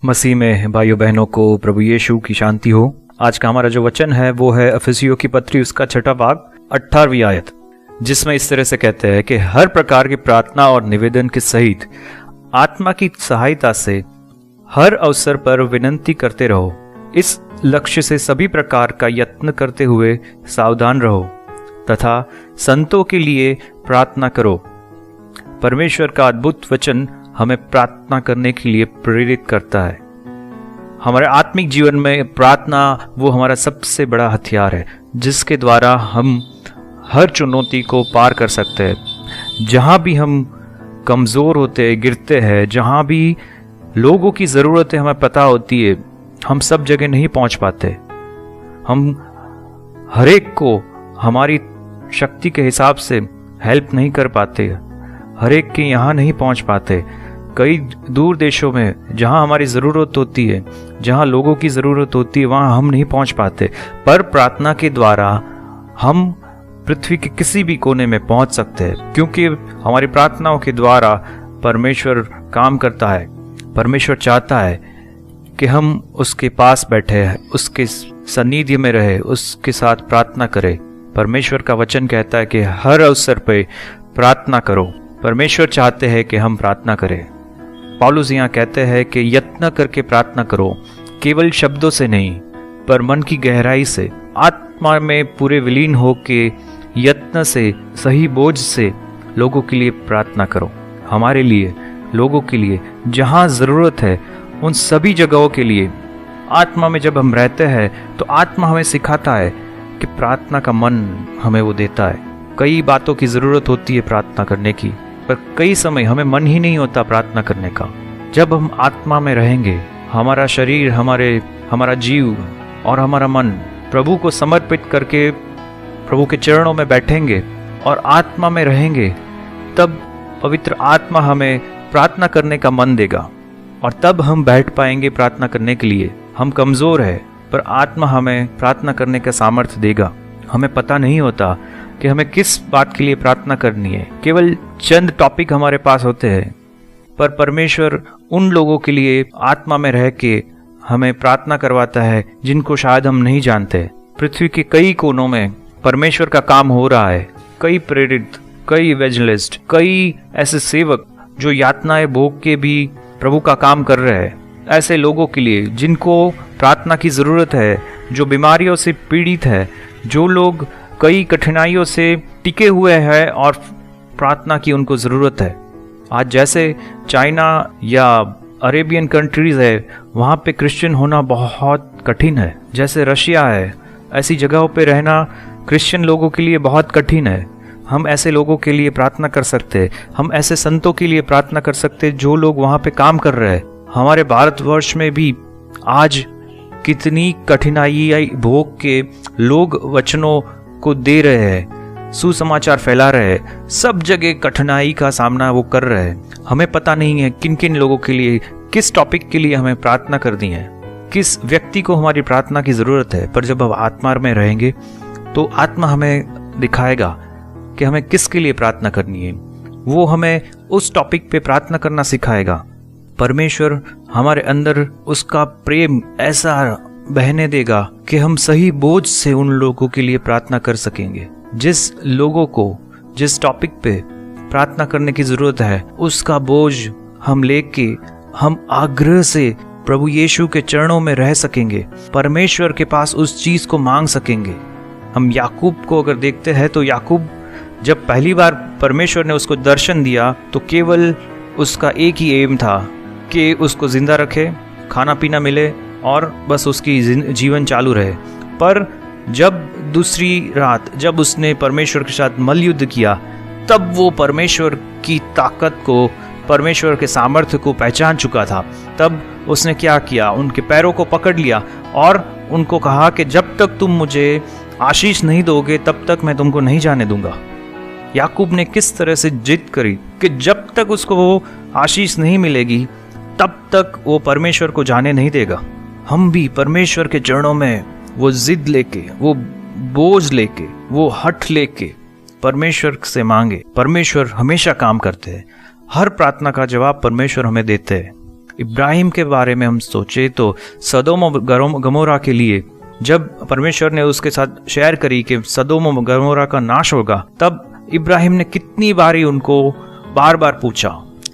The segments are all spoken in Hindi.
मसीह में भाइयों बहनों को प्रभु यीशु की शांति हो। आज का हमारा जो वचन है वो है इफिसियों की पत्री उसका 6 भाग 18वीं आयत, जिसमें इस तरह से कहते हैं कि हर प्रकार की प्रार्थना और निवेदन के सहित आत्मा की सहायता से हर अवसर पर विनती करते रहो। इस लक्ष्य से सभी प्रकार का यत्न करते हुए सावधान रहो तथा संतों के लिए प्रार्थना करो। परमेश्वर का अद्भुत वचन हमें प्रार्थना करने के लिए प्रेरित करता है। हमारे आत्मिक जीवन में प्रार्थना वो हमारा सबसे बड़ा हथियार है, जिसके द्वारा हम हर चुनौती को पार कर सकते हैं। जहाँ भी हम कमज़ोर होते हैं, गिरते हैं, जहाँ भी लोगों की ज़रूरतें हमें पता होती है, हम सब जगह नहीं पहुँच पाते। हम हर एक को हमारी शक्ति के हिसाब से हेल्प नहीं कर पाते, हर एक के यहाँ नहीं पहुँच पाते। कई दूर देशों में जहाँ हमारी ज़रूरत होती है, जहाँ लोगों की ज़रूरत होती है, वहाँ हम नहीं पहुँच पाते। पर प्रार्थना के द्वारा हम पृथ्वी के किसी भी कोने में पहुँच सकते हैं, क्योंकि हमारी प्रार्थनाओं के द्वारा परमेश्वर काम करता है। परमेश्वर चाहता है कि हम उसके पास बैठे हैं, उसके सानिध्य में रहे, उसके साथ प्रार्थना करें। परमेश्वर का वचन कहता है कि हर अवसर पे प्रार्थना करो। परमेश्वर चाहते हैं कि हम प्रार्थना करें। पौलुस यहाँ कहते हैं कि यत्न करके प्रार्थना करो, केवल शब्दों से नहीं पर मन की गहराई से, आत्मा में पूरे विलीन हो के यत्न से, सही बोझ से लोगों के लिए प्रार्थना करो। हमारे लिए, लोगों के लिए, जहाँ ज़रूरत है उन सभी जगहों के लिए। आत्मा में जब हम रहते हैं तो आत्मा हमें सिखाता है कि प्रार्थना का मन हमें वो देता है। कई बातों की ज़रूरत होती है प्रार्थना करने की, पर कई समय हमें मन ही नहीं होता प्रार्थना करने का। जब हम आत्मा में रहेंगे, हमारा शरीर, हमारा जीव और हमारा मन प्रभु को समर्पित करके प्रभु के चरणों में बैठेंगे और आत्मा में रहेंगे, तब पवित्र आत्मा हमें प्रार्थना करने का मन देगा और तब हम बैठ पाएंगे प्रार्थना करने के लिए। हम कमज़ोर हैं, पर आत्मा हमें प्रार्थना करने का सामर्थ्य देगा। हमें पता नहीं होता कि हमें किस बात के लिए प्रार्थना करनी है, केवल चंद टॉपिक हमारे पास होते हैं, पर परमेश्वर उन लोगों के लिए आत्मा में रह के हमें प्रार्थना करवाता है जिनको शायद हम नहीं जानते। पृथ्वी के कई कोनों में परमेश्वर का काम हो रहा है। कई प्रेरित, कई इवेंजलिस्ट, कई ऐसे सेवक जो यातनाएं भोग के भी प्रभु का काम कर रहे हैं। ऐसे लोगों के लिए जिनको प्रार्थना की ज़रूरत है, जो बीमारियों से पीड़ित है, जो लोग कई कठिनाइयों से टिके हुए हैं और प्रार्थना की उनको ज़रूरत है। आज जैसे चाइना या अरेबियन कंट्रीज़ है, वहाँ पे क्रिश्चियन होना बहुत कठिन है। जैसे रशिया है, ऐसी जगहों पे रहना क्रिश्चियन लोगों के लिए बहुत कठिन है। हम ऐसे लोगों के लिए प्रार्थना कर सकते हैं, हम ऐसे संतों के लिए प्रार्थना कर सकते हैं जो लोग वहाँ पे काम कर रहे हैं। हमारे भारतवर्ष में भी आज कितनी कठिनाई भोग के लोग वचनों को दे रहे हैं, सुसमाचार फैला रहे हैं, सब जगह कठिनाई का सामना वो कर रहे हैं। हमें पता नहीं है किन किन लोगों के लिए, किस टॉपिक के लिए हमें प्रार्थना करनी है, किस व्यक्ति को हमारी प्रार्थना की ज़रूरत है। पर जब हम आत्मा में रहेंगे तो आत्मा हमें दिखाएगा कि हमें किसके लिए प्रार्थना करनी है। वो हमें उस टॉपिक पे प्रार्थना करना सिखाएगा। परमेश्वर हमारे अंदर उसका प्रेम ऐसा बहने देगा कि हम सही बोझ से उन लोगों के लिए प्रार्थना कर सकेंगे। जिस लोगों को जिस टॉपिक पे प्रार्थना करने की ज़रूरत है, उसका बोझ हम लेके हम आग्रह से प्रभु यीशु के चरणों में रह सकेंगे, परमेश्वर के पास उस चीज़ को मांग सकेंगे। हम याकूब को अगर देखते हैं तो याकूब जब पहली बार परमेश्वर ने उसको दर्शन दिया तो केवल उसका एक ही एम था कि उसको जिंदा रखे, खाना पीना मिले और बस उसकी जीवन चालू रहे। पर जब दूसरी रात जब उसने परमेश्वर के साथ मल्लयुद्ध किया, तब वो परमेश्वर की ताकत को, परमेश्वर के सामर्थ्य को पहचान चुका था। तब उसने क्या किया, उनके पैरों को पकड़ लिया और उनको कहा कि जब तक तुम मुझे आशीष नहीं दोगे तब तक मैं तुमको नहीं जाने दूंगा। याकूब ने किस तरह से जिद करी कि जब तक उसको वो आशीष नहीं मिलेगी तब तक वो परमेश्वर को जाने नहीं देगा। हम भी परमेश्वर के चरणों में वो जिद लेके, वो बोझ लेके, वो हठ लेके परमेश्वर से मांगे। परमेश्वर हमेशा काम करते हैं। हर प्रार्थना का जवाब परमेश्वर हमें देते हैं। इब्राहिम के बारे में हम सोचे तो सदोम और गमोरा के लिए जब परमेश्वर ने उसके साथ शेयर करी कि सदोम और गमोरा का नाश होगा, तब इब्राहिम ने कितनी बारी उनको बार बार पूछा,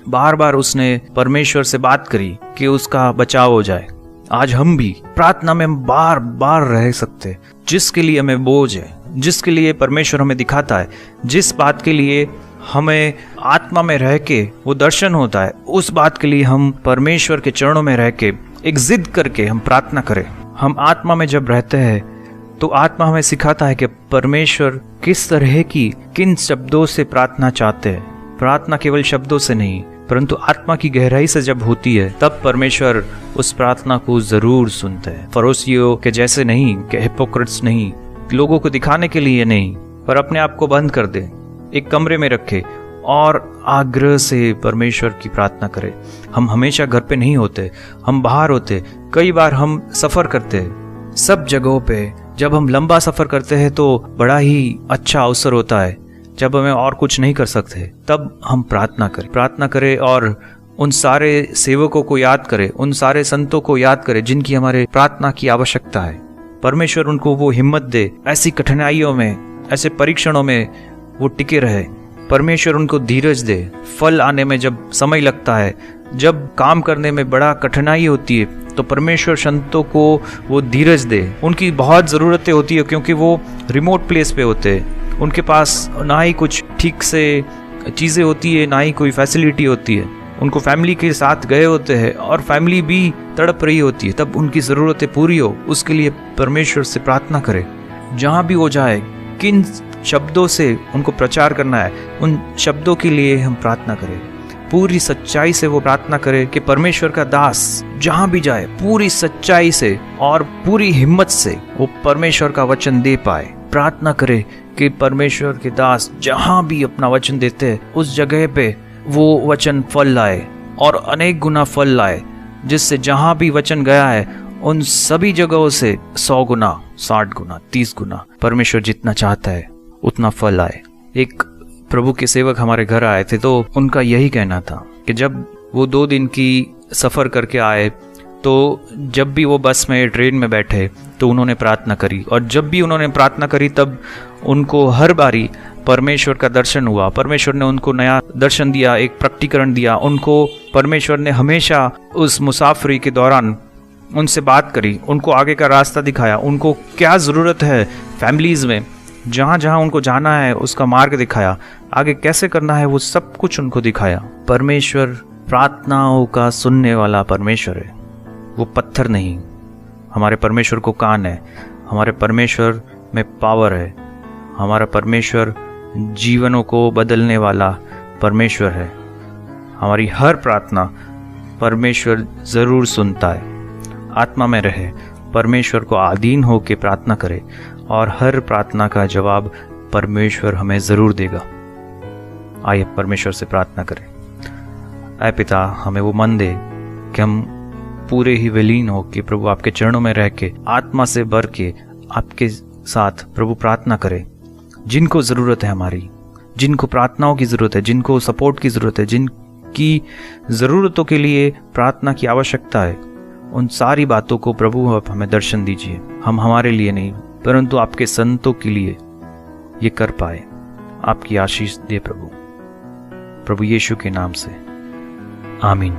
बार बार उसने परमेश्वर से बात करी कि उसका बचाव हो जाए। आज हम भी प्रार्थना में बार बार रह सकते, जिसके लिए हमें बोझ है, जिसके लिए परमेश्वर हमें दिखाता है, जिस बात के लिए हमें आत्मा में रह के वो दर्शन होता है, उस बात के लिए हम परमेश्वर के चरणों में रह के एक जिद करके हम प्रार्थना करें। हम आत्मा में जब रहते हैं तो आत्मा हमें सिखाता है कि परमेश्वर किस तरह की किन शब्दों से प्रार्थना चाहते हैं। प्रार्थना केवल शब्दों से नहीं, परंतु आत्मा की गहराई से जब होती है तब परमेश्वर उस प्रार्थना को जरूर सुनते हैं। फरोसियों के जैसे नहीं, कि हिपोक्रेट्स नहीं, लोगों को दिखाने के लिए नहीं, पर अपने आप को बंद कर दे, एक कमरे में रखे और आग्रह से परमेश्वर की प्रार्थना करें। हम हमेशा घर पे नहीं होते, हम बाहर होते, कई बार हम सफर करते हैं। सब जगहों पे जब हम लंबा सफर करते हैं तो बड़ा ही अच्छा अवसर होता है। जब हमें और कुछ नहीं कर सकते तब हम प्रार्थना करें और उन सारे सेवकों को याद करें, उन सारे संतों को याद करें जिनकी हमारे प्रार्थना की आवश्यकता है। परमेश्वर उनको वो हिम्मत दे, ऐसी कठिनाइयों में, ऐसे परीक्षणों में वो टिके रहे। परमेश्वर उनको धीरज दे। फल आने में जब समय लगता है, जब काम करने में बड़ा कठिनाई होती है, तो परमेश्वर संतों को वो धीरज दे। उनकी बहुत ज़रूरतें होती है क्योंकि वो रिमोट प्लेस पे होते हैं, उनके पास ना ही कुछ ठीक से चीज़ें होती है, ना ही कोई फैसिलिटी होती है। उनको फैमिली के साथ गए होते हैं और फैमिली भी तड़प रही होती है, तब उनकी ज़रूरतें पूरी हो उसके लिए परमेश्वर से प्रार्थना करें। जहाँ भी वो जाए, किन शब्दों से उनको प्रचार करना है, उन शब्दों के लिए हम प्रार्थना करें। पूरी सच्चाई से वो प्रार्थना करे कि परमेश्वर का दास जहाँ भी जाए पूरी सच्चाई से और पूरी हिम्मत से वो परमेश्वर का वचन दे पाए। प्रार्थना करे कि परमेश्वर के दास जहाँ भी अपना वचन देते हैं उस जगह पे वो वचन फल लाए और अनेक गुना फल लाए, जिससे जहाँ भी वचन गया है उन सभी जगहों से 100 गुना, 60 गुना, 30 गुना परमेश्वर जितना चाहता है उतना फल आए। एक प्रभु के सेवक हमारे घर आए थे तो उनका यही कहना था कि जब वो 2 दिन की सफ़र करके आए तो जब भी वो बस में, ट्रेन में बैठे तो उन्होंने प्रार्थना करी, और जब भी उन्होंने प्रार्थना करी तब उनको हर बारी परमेश्वर का दर्शन हुआ। परमेश्वर ने उनको नया दर्शन दिया, एक प्रकटीकरण दिया। उनको परमेश्वर ने हमेशा उस मुसाफरी के दौरान उनसे बात करी, उनको आगे का रास्ता दिखाया, उनको क्या ज़रूरत है फैमिलीज़ में, जहाँ जहाँ उनको जाना है उसका मार्ग दिखाया, आगे कैसे करना है वो सब कुछ उनको दिखाया। परमेश्वर प्रार्थनाओं का सुनने वाला परमेश्वर है, वो पत्थर नहीं। हमारे परमेश्वर को कान है, हमारे परमेश्वर में पावर है, हमारा परमेश्वर जीवनों को बदलने वाला परमेश्वर है। हमारी हर प्रार्थना परमेश्वर ज़रूर सुनता है। आत्मा में रहे, परमेश्वर को अधीन हो के प्रार्थना करे और हर प्रार्थना का जवाब परमेश्वर हमें ज़रूर देगा। आइए परमेश्वर से प्रार्थना करें। ऐ पिता, हमें वो मन दे कि हम पूरे ही विलीन हो कि प्रभु आपके चरणों में रह के आत्मा से भर के आपके साथ प्रभु प्रार्थना करें। जिनको ज़रूरत है हमारी, जिनको प्रार्थनाओं की ज़रूरत है, जिनको सपोर्ट की ज़रूरत है, जिनकी ज़रूरतों के लिए प्रार्थना की आवश्यकता है, उन सारी बातों को प्रभु आप हमें दर्शन दीजिए। हम हमारे लिए नहीं परंतु आपके संतों के लिए ये कर पाए। आपकी आशीष दे प्रभु, प्रभु यीशु के नाम से, आमीन।